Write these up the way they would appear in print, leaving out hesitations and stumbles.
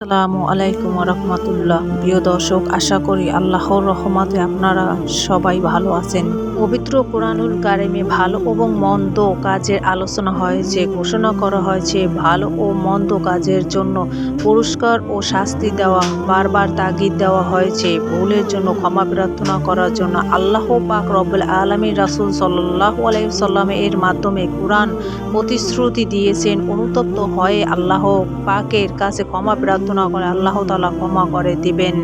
আসসালামু আলাইকুম রহমতুল্লাহ। প্রিয় দর্শক, আশা করি আল্লাহর রহমতে আপনারা সবাই ভালো আছেন। পবিত্র কোরআনুল কারিমে ভালো এবং মন্দ কাজের আলোচনা হয়েছে, ঘোষণা করা হয়েছে ভালো ও মন্দ কাজের জন্য পুরস্কার ও শাস্তি দেওয়া, বারবার তাগিদ দেওয়া হয়েছে ভুলের জন্য ক্ষমা প্রার্থনা করার জন্য। আল্লাহ পাক রব্বুল আলামিন রাসূল সাল্লাল্লাহু আলাইহি ওয়াসাল্লাম এর মাধ্যমে কোরআন প্রতিশ্রুতি দিয়েছেন, অনুতপ্ত হয়ে আল্লাহ পাকের কাছে ক্ষমা প্রার্থনা করে আল্লাহ তাআলা ক্ষমা করে দিবেন।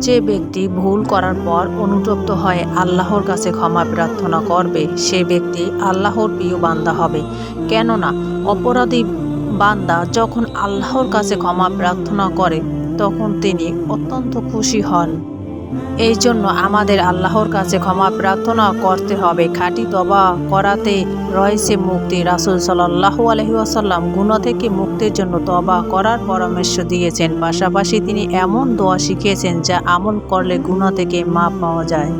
যে ব্যক্তি ভুল করার পর অনুতপ্ত হয়ে আল্লাহর কাছে ক্ষমা প্রার্থনা করবে, সে ব্যক্তি আল্লাহর প্রিয় বান্দা হবে। কেননা অপরাধী বান্দা যখন আল্লাহর কাছে ক্ষমা প্রার্থনা করে তখন তিনি অত্যন্ত খুশি হন। এই জন্য আমাদের আল্লাহর কাছে ক্ষমা প্রার্থনা করতে হবে। খাঁটি তওবা করাতে রয়েছে মুক্তি। রাসূল সাল্লাল্লাহু আলাইহি ওয়াসাল্লাম গুনাহ থেকে মুক্তির জন্য তওবা করার পরামর্শ দিয়েছেন। পাশাপাশি তিনি এমন দোয়া শিখিয়েছেন যা আমল করলে গুনাহ থেকে মাপ পাওয়া যায়।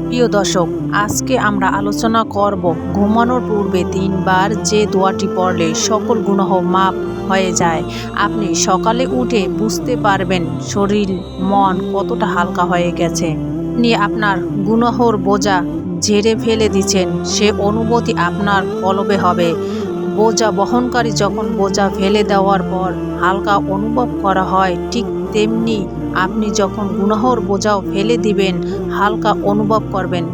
প্রিয় দর্শক, আজকে আমরা আলোচনা করব ঘুমানোর পূর্বে 3 বার যে দোয়াটি পড়লে সকল গুনাহ মাপ হয়ে যায়। আপনি সকালে উঠে বুঝতে পারবেন শরীর মন কতটা হালকা হয়ে গেছে। আপনি আপনার গুনাহর বোঝা ঝেড়ে ফেলে দিচ্ছেন, সে অনুভূতি আপনার কলবে হবে। বোঝা বহনকারী যখন বোঝা ফেলে দেওয়ার পর হালকা অনুভব করা হয়, ঠিক তেমনি আপনি যখন গুনাহর বোঝাও ফেলে দিবেন, হালকা অনুভব করবেন।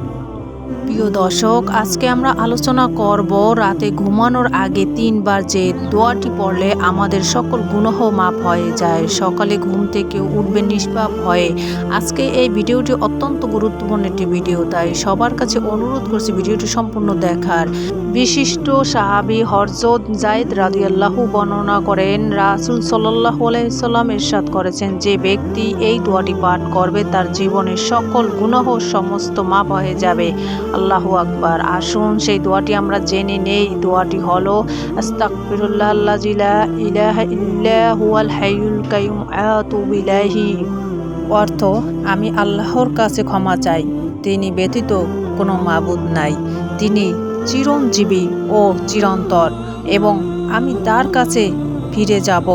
প্রিয় দর্শক, আজকে আমরা আলোচনা করব রাতে ঘুমানোর আগে 3 বার যে দোয়াটি পড়লে আমাদের সকল গুনাহ মাফ হয়ে যায়। সকালে ঘুম থেকে উঠবেন নিষ্পাপ হয়ে। আজকে এই ভিডিওটি অত্যন্ত গুরুত্বপূর্ণ একটি ভিডিও, তাই সবার কাছে অনুরোধ করছি ভিডিওটি সম্পূর্ণ দেখার। বিশিষ্ট সাহাবী হযরত যায়েদ রাদিয়াল্লাহু বর্ণনা করেন, রাসূল সাল্লাল্লাহু আলাইহি ওয়াসাল্লাম ইরশাদ করেছেন, যে ব্যক্তি এই দোয়াটি পাঠ করবে তার জীবনের সকল গুনাহ সমস্ত মাফ হয়ে যাবে। আল্লাহু আকবার। আসুন সেই দোয়াটি আমরা জেনে নেই। দোয়াটি হলো আস্তাগফিরুল্লাহাল্লাযী লা ইলাহা ইল্লা হুয়াল হাইয়ুল কাইয়ুম আতুবু ইলাইহি। অর্থ, আমি আল্লাহর কাছে ক্ষমা চাই, তিনি ব্যতীত কোনো মাবুদ নাই, তিনি চিরঞ্জীবী ও চিরন্তর এবং আমি তার কাছে ফিরে যাব।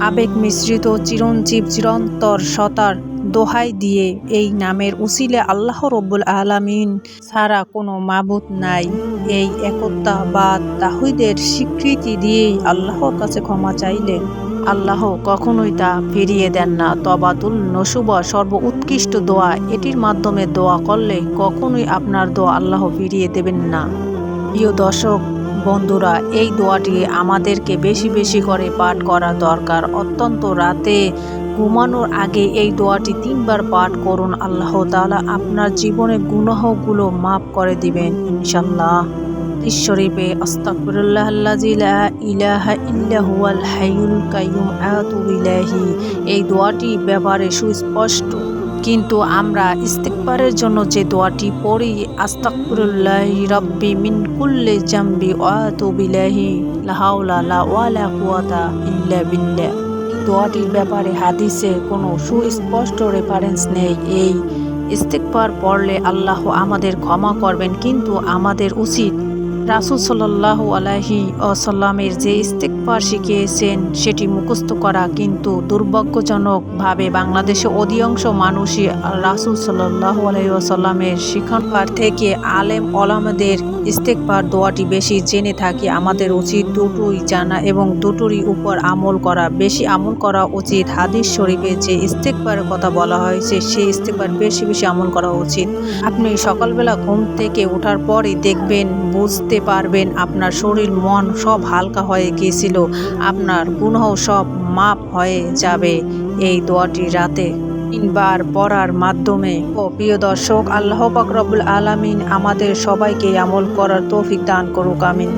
আবেগ মিশ্রিত চিরঞ্জীব চিরন্তর সত্তার দোহাই দিয়ে এই নামের উসিলে আল্লাহ রব্বুল আলামিন ছাড়া কোনো মাবুদ নাই, এই একতা বা তাওহীদের স্বীকৃতি দিয়েই আল্লাহর কাছে ক্ষমা চাইলে আল্লাহ কখনোই তা ফিরিয়ে দেন না। তওবাতুন নসুবা সর্বোৎকৃষ্ট দোয়া। এটির মাধ্যমে দোয়া করলে কখনোই আপনার দোয়া আল্লাহ ফিরিয়ে দেবেন না। প্রিয় দর্শক বন্ধুরা, এই দোয়াটি আমাদেরকে বেশি বেশি করে পাঠ করা দরকার। অত্যন্ত রাতে ঘুমানোর আগে এই দোয়াটি 3 বার পাঠ করুন। আল্লাহ তাআলা আপনার জীবনের গুনাহগুলো মাফ করে দিবেন ইনশাআল্লাহ। শরীফে আস্তাগফিরুল্লাহাল্লাযী লা ইলাহা ইল্লা হুয়াল হাইয়ুল কাইয়ুম আতুবু ইলাইহি। এই দোয়াটি ব্যাপারে সুস্পষ্ট, কিন্তু আমরা ইস্তিগফারের জন্য যে দোয়াটি পড়ি, আস্তাগফিরুল্লাহি রাব্বি মিন কুল্লি জামবি ওয়া আতুবু ইলাইহি লা হাওলা ওয়ালা কুওয়াতা ইল্লা বিল্লাহ। দোয়াটির ব্যাপারে হাদিসে কোনো সুস্পষ্ট রেফারেন্স নেই। এই ইস্তিগফার পড়লে আল্লাহ আমাদের ক্ষমা করবেন, কিন্তু আমাদের উচিত রাসূল সাল্লাল্লাহু আলাইহি ওয়াসাল্লামের যে ইস্তিগফার শিখিয়েছেন সেটি মুখস্থ করা। কিন্তু দুর্ভাগ্যজনকভাবে বাংলাদেশে অধিকাংশ মানুষই রাসূল সাল্লাল্লাহু আলাইহি ওয়াসাল্লামের শিক্ষার থেকে আলেম ওলামাদের ইস্তিগফার দোয়াটি বেশি জেনে থাকি। আমাদের উচিত দুটোই জানা এবং দুটোরই উপর আমল করা। বেশি আমল করা উচিত। হাদিস শরীফে যে ইস্তিগফারের কথা বলা হয়েছে সেই ইস্তিগফার বেশি বেশি আমল করা উচিত। আপনি সকালবেলা ঘুম থেকে ওঠার পরই দেখবেন, বুঝতে পারবেন আপনার শরীর মন সব হালকা হয়ে গিয়েছিল, আপনার গুনাহ সব মাফ হয়ে যাবে এই দোয়াটি রাতে 3 বার পড়ার মাধ্যমে। প্রিয় দর্শক, আল্লাহ পাক রব্বুল আলামিন আমাদের সবাইকে আমল করার তৌফিক দান করুক, আমিন।